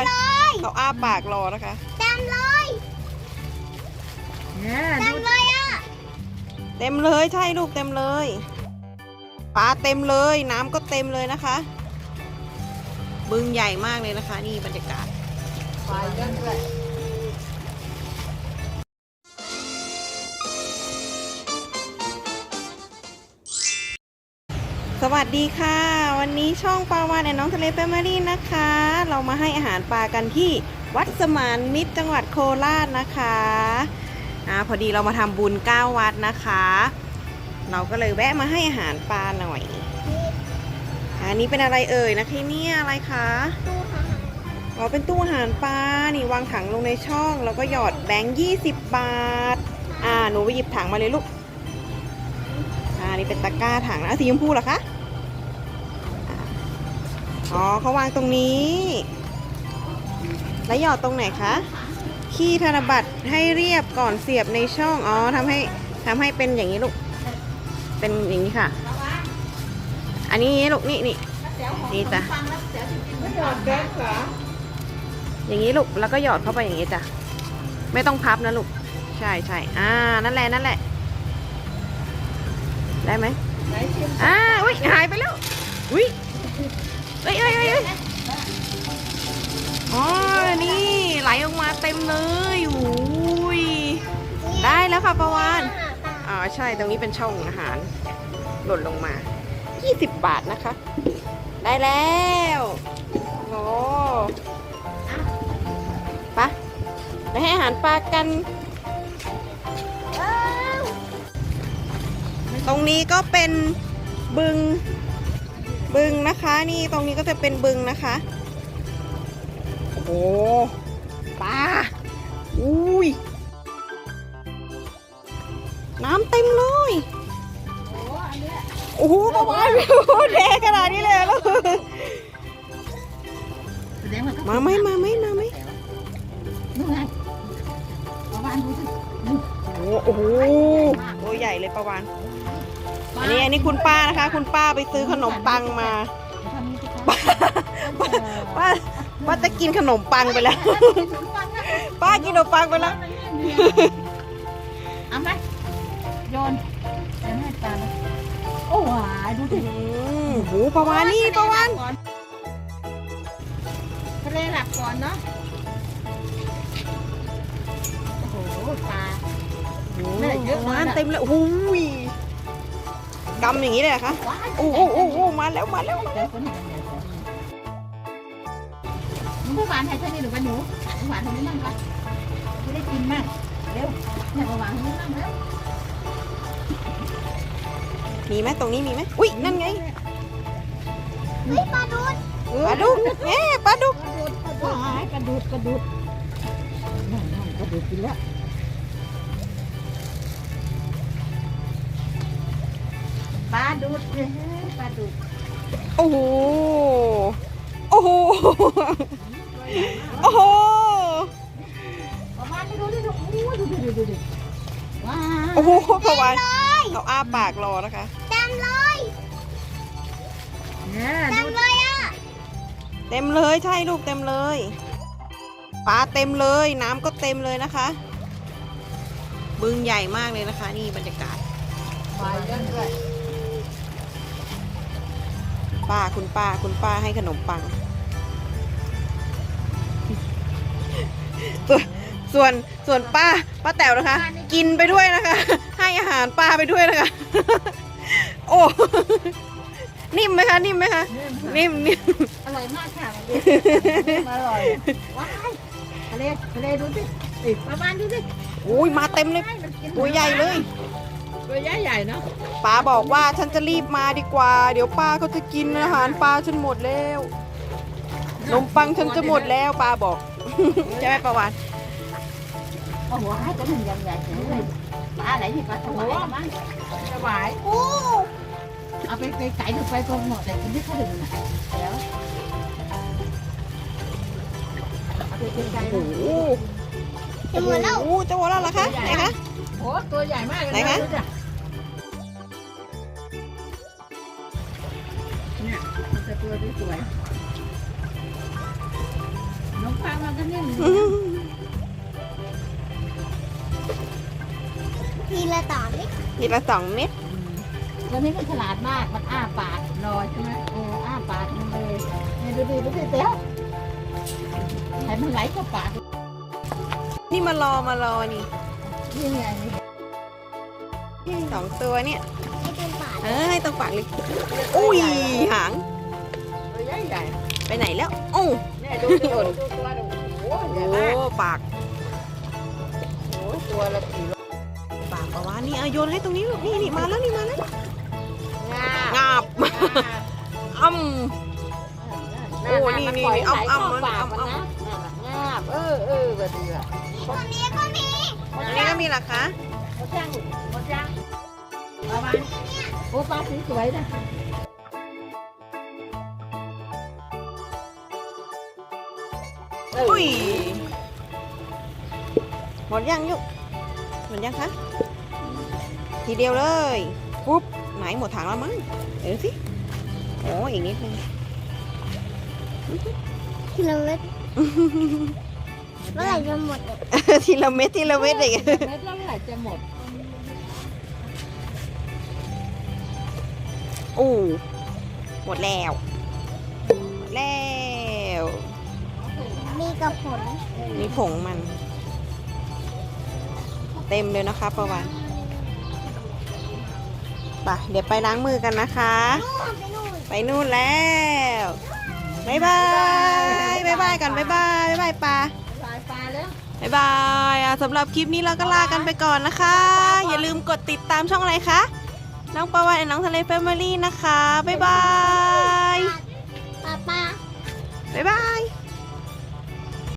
านเขาอ้าปากรอนะคะเต็มเลยเต็มเลยอ่ะเต็มเลยใช่ลูกเต็มเลยปลาเต็มเลยน้ำก็เต็มเลยนะคะบึงใหญ่มากเลยนะคะนี่บรรยากาศปลาเยอะด้วยสวัสดีค่ะวันนี้ช่องปลาวาฬและน้องทะเลแฟมิลี่นะคะเรามาให้อาหารปลากันที่วัดสมานมิตรจังหวัดโคราชนะคะพอดีเรามาทำบุญ9 วัดนะคะเราก็เลยแวะมาให้อาหารปลาหน่อยอันนี้เป็นอะไรเอ่ยนะที่นี่อะไรคะอ๋อเป็นตู้อาหารปลานี่วางถังลงในช่องแล้วก็หยอดแบงค์20 บาทหนูไปหยิบถังมาเลยลูกนี่เป็นตะกร้าถังนะสีชมพูเหรอคะอ๋อเขาวางตรงนี้แล้วหยอดตรงไหนคะขี้ธนบัตรให้เรียบก่อนเสียบในช่องอ๋อทำให้เป็นอย่างนี้ลูกเป็นอย่างนี้ค่ะอันนี้ลูกนี่จ้ะอย่างนี้ลูกแล้วก็หยอดเข้าไปอย่างนี้จ้ะไม่ต้องพับนะลูกใช่นั่นแหละได้ไหมอุ้ยหายไปแล้วอุ้ยเอ้ยอ๋อนี่ไหลออกมาเต็มเลยอุ้ยได้แล้วค่ะปาวานใช่ตรงนี้เป็นช่องอาหารหล่นลงมา20 บาทนะคะได้แล้วโอ้ไปให้อาหารปลากันตรงนี้ก็เป็นบึงนะคะนี่ตรงนี้ก็จะเป็นบึงนะคะโอ้โหปลาอุ้ยน้ำเต็มเลยโอ้โหประมาณเทขนาดนี้เลยแล้วมาไหมนู่นไงประวานดูสิโอ้โหตัวใหญ่เลยประวานอันนี้คุณป้านะคะคุณป้าไปซื้อขนมปังมาป้าจะกินขนมปังไปแล้วป้ากินขนมปังไปแล้วเอาไหมโยนเดี๋ยวให้ตาโอ้โหดูสิโอ้โหประวานนี่ประวานทะเลหลับก่อนเนาะโอ้โหปลาเยอะมากเต็มเลยโอ้ยดำอย่างนี้เลยคะโอ้มาแล้วผู้หวานให้เท่านี้หรือว่าหนูผู้หวานทำนี้นั่งกันจะได้กินมากเร็วเนี่ยผู้หวานทำนี้นั่งแล้วมีไหมตรงนี้มีไหมอุ้ยนั่นไงปลาดุกปลาดุกปลาดุกปลาดุกกินแล้วปลาดุกโอ้โหประมาณนี้ดูดิว้าโอ้โหประวานเขาอ้าปากรอนะคะเต็มเลยอ่ะเต็มเลยใช่ลูกเต็มเลยปลาเต็มเลยน้ำก็เต็มเลยนะคะบึงใหญ่มากเลยนะคะนี่บรรยากาศปลาเยอะด้วยคุณป้าให้ขนมปังส่วนป้าแต๋วนะคะกินไปด้วยนะคะให้อาหารปลาไปด้วยนะคะโอ้นิ่มไหมคะนิ่มอร่อยมากค่ะอร่อยว้ายทะเลดูสิประมาณดูสิอุ้ยมาเต็มเลยตัวใหญ่เลยตัวใหญ่เนาะป้าบอกว่าฉันจะรีบมาดีกว่าเดี๋ยวป้าเขาจะกินอาหารปลาฉันหมดแล้วขนมปังฉันจะหมดแล้วป้าบอกใช่ไหมประวานโอ้โหให้ตัวหนึ่งใหญ่เลยปลาไหนที่ปลาถวายมั้งถวายโอ้เอาไปไก่ถึงไปตรงหมดแต่กินที่เขาถึงน่ะแล้วโอ้โหจะหมดแล้วเหรอคะไหนคะโอ้ตัวใหญ่มากเลยไหนคะเนี่ยมันจะตัวสวยนก ฟังมันก็นิ่ม ทีละต่อเล็ก ทีละ2 เม็ด ตัวนี้มันฉลาดมากมันอ้าปากรอใช่ไหมอ้าปากมันเลยเนี่ยดูดิเตี้ยวให้มันไหลเข้าปาก นี่มารอนี่ นี่ไงนี่ 2 ตัวเนี่ย ให้เป็นป่า ให้ตรงปากเลยอุ้ยหาง ตัวใหญ่ใหญ่ ไปไหนแล้วโอ้ เนี่ยดูตัวดูตัวดูโอ้ใหญ่ โห มาก ปาก โอ้ตัวละกี่โล ปากปะวะนี่เอาโยนให้ตรงนี้ลูกนี่มาแล้ว งา งาบอ้ำ โอ้นี่อ้ำมันอ้ำ งาบก็ดีอ่ะ ตัวนี้ก็มี อันนี้ก็มีเหรอคะ หมดยังประมาณโอ้ปลาสีสวยนะ อุ้ยหมดยังยุหมดยังคะทีเดียวเลยปุ๊บไหนหมดถังแล้วมั้งเดี๋ยวสิโอ้อีกนิดนึง ทีละเม็ดเมื่อไหร่จะหมดเนี่ย ทีละเม็ดอีก เม็ดแล้วเมื่อไหร่จะหมด อู้หมดแล้วหมดแล้ว มีกระผล นี่ผงมัน เต็มเลยนะคะประวันไปเดี๋ยวไปล้างมือกันนะคะ นู่นไปนู่น ไปนู่นแล้วบ๊ายบายกันบ๊ายบายปลา ลายปลาแล้ว บ๊ายบายสำหรับคลิปนี้เราก็ลากันไปก่อนนะคะ อย่าลืมกดติดตามช่องอะไรคะ น้องปาวานและน้องทะเลแฟมิลี่นะคะ บ๊ายบาย ป้า บ๊ายบาย